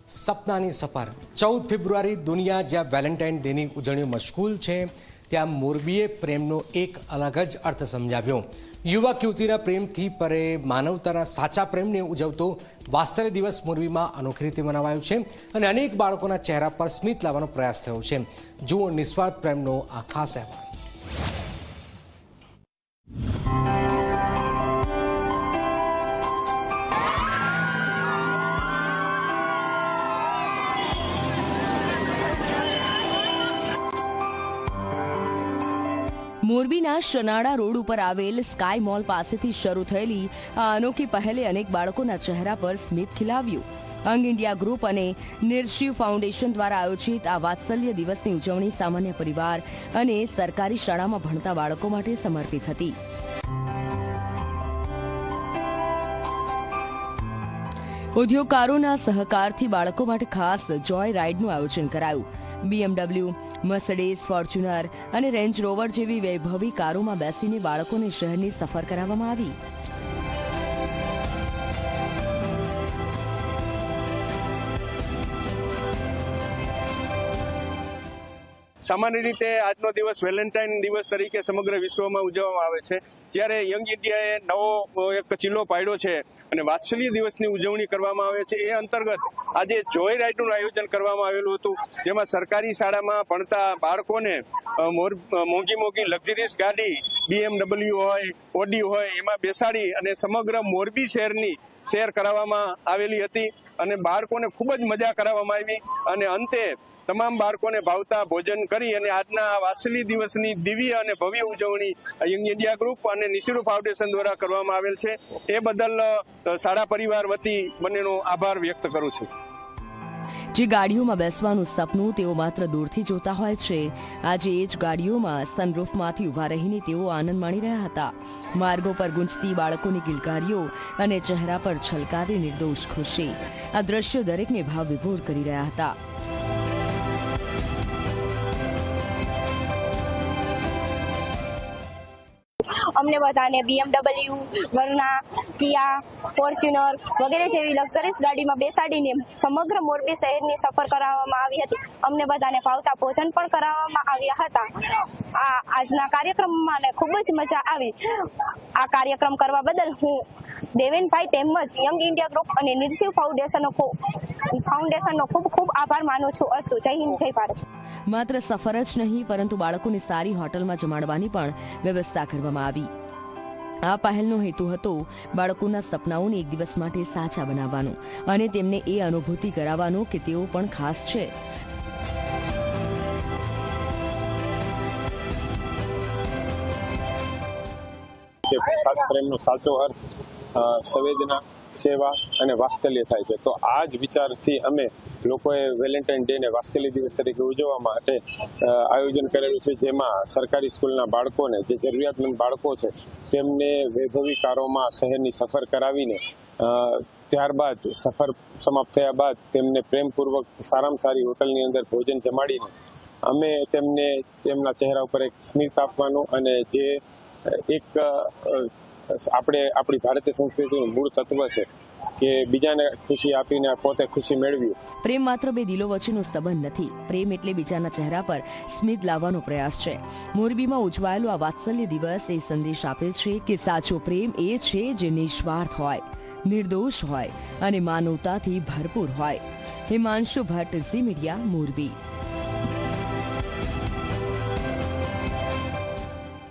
સપનાની સફર 14 ફેબ્રુઆરી દુનિયા જ્યાં વેલેન્ટાઇન ડેની ઉજવણી મશગુલ છે ત્યાં મોરબીએ પ્રેમનો એક અલગ જ અર્થ સમજાવ્યો। યુવક યુવતીના પ્રેમથી પરે માનવતાના સાચા પ્રેમને ઉજવતો વાત્સલ્ય દિવસ મોરબીમાં અનોખી રીતે મનાવાયો છે અને અનેક બાળકોના ચહેરા પર સ્મિત લાવવાનો પ્રયાસ થયો છે। જુઓ નિસ્વાર્થ પ્રેમનો આ ખાસ અહેવાલ। મોરબીના શનાળા રોડ ઉપર આવેલ સ્કાય મોલ પાસેથી શરૂ થયેલી આ અનોખી પહેલે અનેક બાળકોના ચહેરા પર સ્મિત ખીલાવ્યું। અંગ ઇન્ડિયા ગ્રુપ અને નિર્શિવ ફાઉન્ડેશન દ્વારા આયોજિત આ વાત્સલ્ય દિવસની ઉજવણી સામાન્ય પરિવાર અને સરકારી શાળામાં ભણતા બાળકો માટે સમર્પિત હતી। ઉદ્યોગકારોના સહકારથી બાળકો માટે ખાસ જોય રાઇડનું આયોજન કરાયું। BMW, મર્સિડીઝ, ફોર્ચ્યુનર અને રેન્જ રોવર જેવી વૈભવી કારોમાં બેસીને બાળકોને શહેરની સફર કરાવવામાં આવી। સામાન્ય રીતે આજનો દિવસ વેલેન્ટાઇન દિવસ તરીકે સમગ્ર વિશ્વમાં ઉજવવામાં આવે છે, જ્યારે યંગ ઇન્ડિયાએ નવો એક ચીલો પાડ્યો છે અને વાત્સલ્ય દિવસની ઉજવણી કરવામાં આવે છે। એ અંતર્ગત આજે જોય રાઇડનું આયોજન કરવામાં આવેલું હતું, જેમાં સરકારી શાળામાં ભણતા બાળકોને મોંઘી લક્ઝરીસ ગાડી BMW હોય, ઓડી હોય એમાં બેસાડી અને સમગ્ર મોરબી શહેરની સૈર કરાવવામાં આવેલી હતી અને બાળકોને ખૂબ જ મજા કરાવવામાં આવી અને અંતે તમામ બાળકોને ભાવતા ભોજન કરી અને આજના વાત્સલ્ય દિવસની દિવ્ય અને ભવ્ય ઉજવણી યંગ ઇન્ડિયા ગ્રુપ અને નિશિવ ફાઉન્ડેશન દ્વારા કરવામાં આવેલ છે। એ બદલ શાળા પરિવાર વતી બંનેનો આભાર વ્યક્ત કરું છું। જે ગાડીઓમાં બેસવાનું સપનું તેઓ માત્ર દૂરથી જોતા હોય છે, આજે એ જ ગાડીઓમાં સનરૂફમાંથી ઊભા રહીને તેઓ આનંદ માણી રહ્યા હતા। માર્ગો પર ગુંજતી બાળકોની કિલકારીઓ અને ચહેરા પર છલકાતી નિર્દોષ ખુશી, આ દ્રશ્યો દરેકને ભાવ વિભોર કરી રહ્યા હતા। અમને બધાને BMW, વરુણા, કિયા, ફોર્ચ્યુનર વગેરે જેવી લક્ઝરીસ ગાડીમાં બેસાડીને સમગ્ર મોરબી શહેરની સફર કરાવવામાં આવી હતી। અમને બધાને ભાવતા ભોજન પણ કરાવવામાં આવ્યા હતા। આજના કાર્યક્રમમાં ખૂબ જ મજા આવી। આ કાર્યક્રમ કરવા બદલ હું દેવેનભાઈ તેમજ યંગ ઇન્ડિયા ગ્રુપ અને નિર્શિવ ફાઉન્ડેશનનો ખૂબ ખૂબ આભાર માનું છું। અસ્તુ, જય હિન્દ, જય ભારત। માત્ર સફર જ નહીં પરંતુ બાળકોને સારી હોટલમાં જમાડવાની પણ વ્યવસ્થા કરવામાં આવી। આ પહેલનો હેતુ હતો બાળકોના સપનાઓને એક દિવસ માટે સાચા બનાવવાનો અને તેમને એ અનુભૂતિ કરાવવાનો કે તેઓ પણ ખાસ છે। પ્રેમનો સાચો અર્થ સંવેદના, સેવા અને વાત્સલ્ય થાય છે। તો આ જ વિચારથી અમે લોકોએ વેલેન્ટાઇન ડે ને વાત્સલ્ય દિવસ તરીકે ઉજવવા માટે આયોજન કરેલું છે, જેમાં સરકારી સ્કૂલના બાળકોને, જે જરૂરિયાતમંદ બાળકો છે, તેમને વૈભવી કારોમાં શહેરની સફર કરાવીને ત્યારબાદ સફર સમાપ્ત થયા બાદ તેમને પ્રેમપૂર્વક સારામાં સારી હોટલની અંદર ભોજન જમાડીને અમે તેમને તેમના ચહેરા ઉપર એક સ્મિત આપવાનું અને જે એક આપણી ભારતીય સંસ્કૃતિનું મૂળ તત્વ છે કે બીજાને ખુશી આપીને પોતે ખુશી મેળવી। પ્રેમ માત્ર બે દિલો વચ્ચેનો સંબંધ નથી, પ્રેમ એટલે બીજાના ચહેરા પર સ્મિત લાવવાનો પ્રયાસ છે। મોરબીમાં ઉજવાયેલો આ વાત્સલ્ય દિવસ એ સંદેશ આપે છે કે સાચો પ્રેમ એ છે જે નિસ્વાર્થ હોય, નિર્દોષ હોય અને માનવતાથી ભરપૂર હોય। હિમાંશુ ભટ્ટ, ઝી મીડિયા, મોરબી।